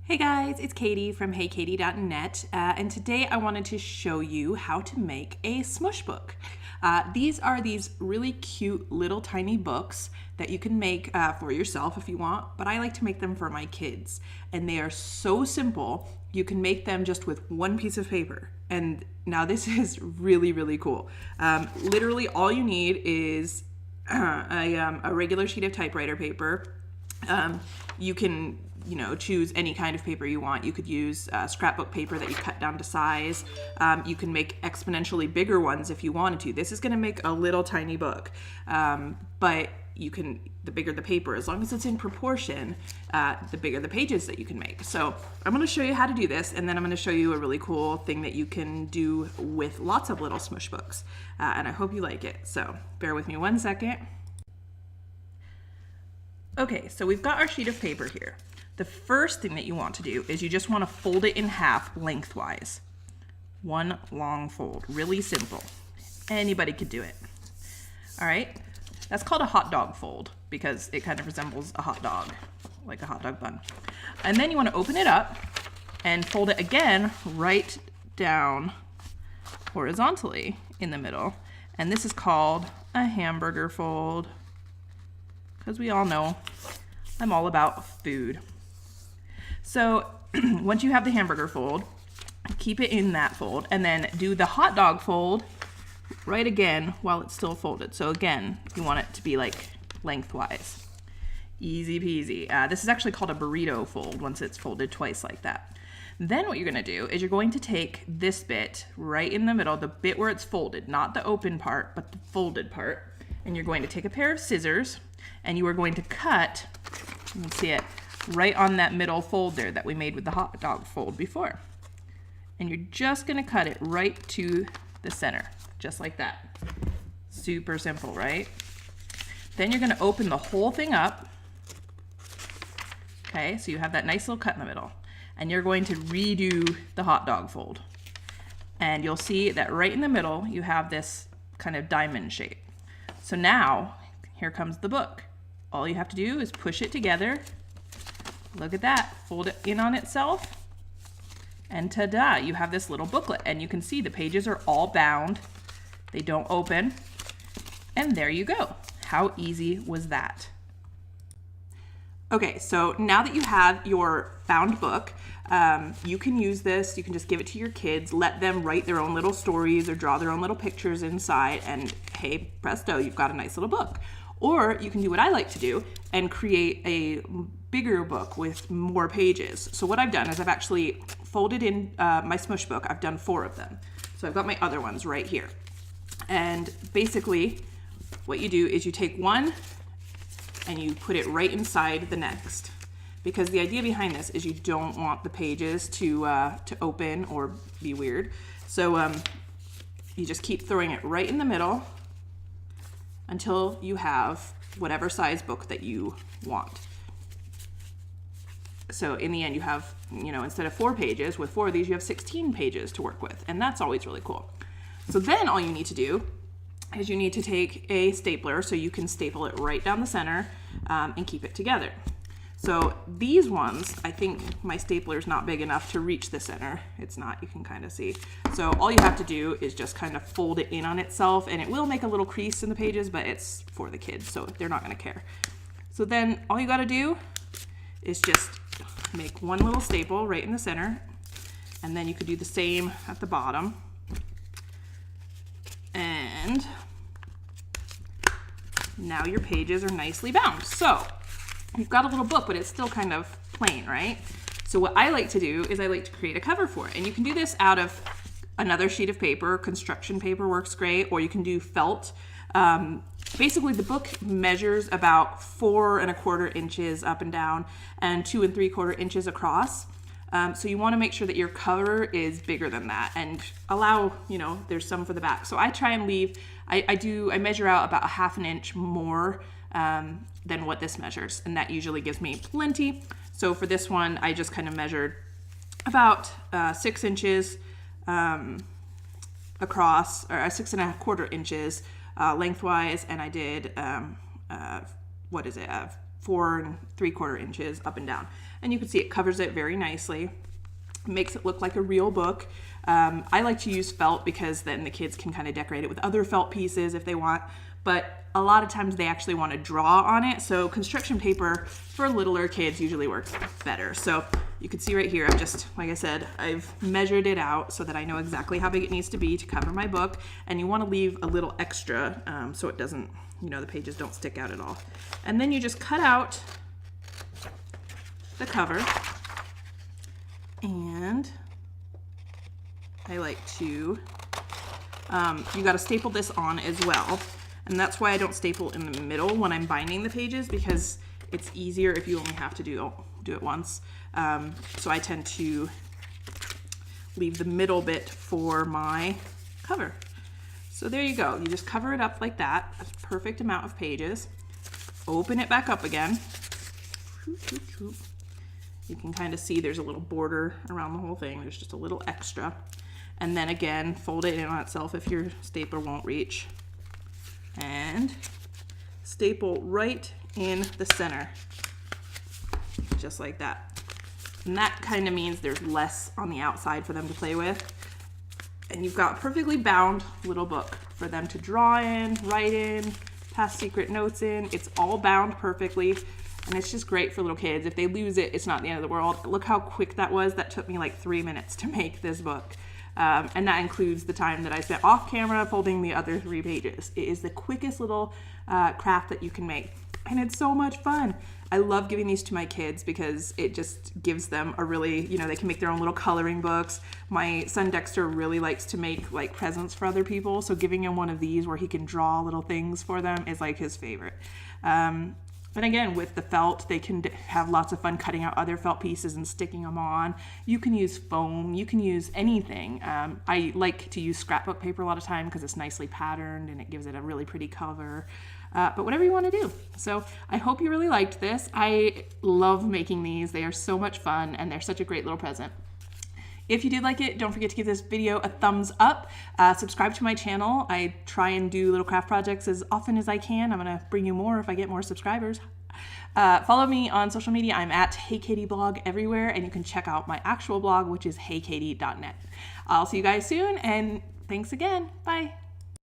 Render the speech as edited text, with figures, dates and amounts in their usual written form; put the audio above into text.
Hey guys, it's Katie from heykatie.net, and today I wanted to show you how to make a Smoosh book. These are these really cute little tiny books that you can make for yourself if you want, but I like to make them for my kids. And they are so simple, you can make them just with one piece of paper. And now this is really, really cool. Literally all you need is a regular sheet of typewriter paper. You can choose any kind of paper you want. You could use scrapbook paper that you cut down to size. You can make exponentially bigger ones if you wanted to. This is going to make a little tiny book, but the bigger the paper, as long as it's in proportion, the bigger the pages that you can make. So I'm going to show you how to do this, and then I'm going to show you a really cool thing that you can do with lots of little Smoosh books, and I hope you like it. So bear with me one second. Okay, so we've got our sheet of paper here. The first thing that you want to do is you just want to fold it in half lengthwise. One long fold, really simple. Anybody could do it. All right, that's called a hot dog fold because it kind of resembles a hot dog, like a hot dog bun. And then you want to open it up and fold it again right down horizontally in the middle. And this is called a hamburger fold because we all know I'm all about food. So once you have the hamburger fold, keep it in that fold and then do the hot dog fold right again while it's still folded. So again, you want it to be like lengthwise. Easy peasy. This is actually called a burrito fold once it's folded twice like that. Then what you're gonna do is you're going to take this bit right in the middle, the bit where it's folded, not the open part, but the folded part. And you're going to take a pair of scissors and you are going to cut, you can see it, right on that middle fold there that we made with the hot dog fold before. And you're just gonna cut it right to the center, just like that. Super simple, right? Then you're gonna open the whole thing up. Okay, so you have that nice little cut in the middle. And you're going to redo the hot dog fold. And you'll see that right in the middle, you have this kind of diamond shape. So now, here comes the book. All you have to do is push it together. Look at that, fold it in on itself, and ta-da, you have this little booklet. And you can see the pages are all bound, they don't open, and there you go. How easy was that? Okay, so now that you have your bound book, you can use this, you can just give it to your kids, let them write their own little stories or draw their own little pictures inside, and hey, presto, you've got a nice little book. Or you can do what I like to do and create a bigger book with more pages. So what I've done is I've actually folded in my Smoosh book. I've done 4 of them. So I've got my other ones right here. And basically what you do is you take one and you put it right inside the next. Because the idea behind this is you don't want the pages to open or be weird. So you just keep throwing it right in the middle until you have whatever size book that you want. So in the end you have, instead of 4 pages, with 4 of these you have 16 pages to work with, and that's always really cool. So then all you need to do is you need to take a stapler so you can staple it right down the center and keep it together. So these ones, I think my stapler is not big enough to reach the center. It's not, you can kind of see. So all you have to do is just kind of fold it in on itself, and it will make a little crease in the pages, but it's for the kids, so they're not gonna care. So then all you gotta do is just make one little staple right in the center, and then you could do the same at the bottom. And now your pages are nicely bound. So you've got a little book, but it's still kind of plain, right? So what I like to do is I like to create a cover for it. And you can do this out of another sheet of paper. Construction paper works great, or you can do felt. Basically, the book measures about 4 1/4 inches up and down and 2 3/4 inches across. So you want to make sure that your cover is bigger than that and allow, there's some for the back. So I try and leave, I measure out about 1/2 inch more than what this measures, and that usually gives me plenty. So for this one, I just kind of measured about 6 inches across, or 6 1/4 inches lengthwise, and I did 4 3/4 inches up and down. And you can see it covers it very nicely. It makes it look like a real book. I like to use felt because then the kids can kind of decorate it with other felt pieces if they want, but a lot of times they actually want to draw on it. So construction paper for littler kids usually works better. So you can see right here, I've just, like I said, I've measured it out so that I know exactly how big it needs to be to cover my book. And you want to leave a little extra so it doesn't, you know, the pages don't stick out at all. And then you just cut out the cover, and I like to, you got to staple this on as well. And that's why I don't staple in the middle when I'm binding the pages, because it's easier if you only have to do it once. So I tend to leave the middle bit for my cover. So there you go. You just cover it up like that. That's a perfect amount of pages. Open it back up again. You can kind of see there's a little border around the whole thing. There's just a little extra. And then again, fold it in on itself if your stapler won't reach. And staple right in the center, just like that. And that kind of means there's less on the outside for them to play with. And you've got a perfectly bound little book for them to draw in, write in, pass secret notes in. It's all bound perfectly. And it's just great for little kids. If they lose it, it's not the end of the world. Look how quick that was. That took me like 3 minutes to make this book. And that includes the time that I spent off camera folding the other 3 pages. It is the quickest little craft that you can make. And it's so much fun. I love giving these to my kids because it just gives them a really, you know, they can make their own little coloring books. My son Dexter really likes to make like presents for other people. So giving him one of these where he can draw little things for them is like his favorite. But again, with the felt, they can have lots of fun cutting out other felt pieces and sticking them on. You can use foam, you can use anything. I like to use scrapbook paper a lot of time because it's nicely patterned and it gives it a really pretty cover. But whatever you want to do. So I hope you really liked this. I love making these. They are so much fun and they're such a great little present. If you did like it, don't forget to give this video a thumbs up. Subscribe to my channel. I try and do little craft projects as often as I can. I'm going to bring you more if I get more subscribers. Follow me on social media. I'm at HeyKatieBlog everywhere, and you can check out my actual blog, which is heykatie.net. I'll see you guys soon, and thanks again. Bye.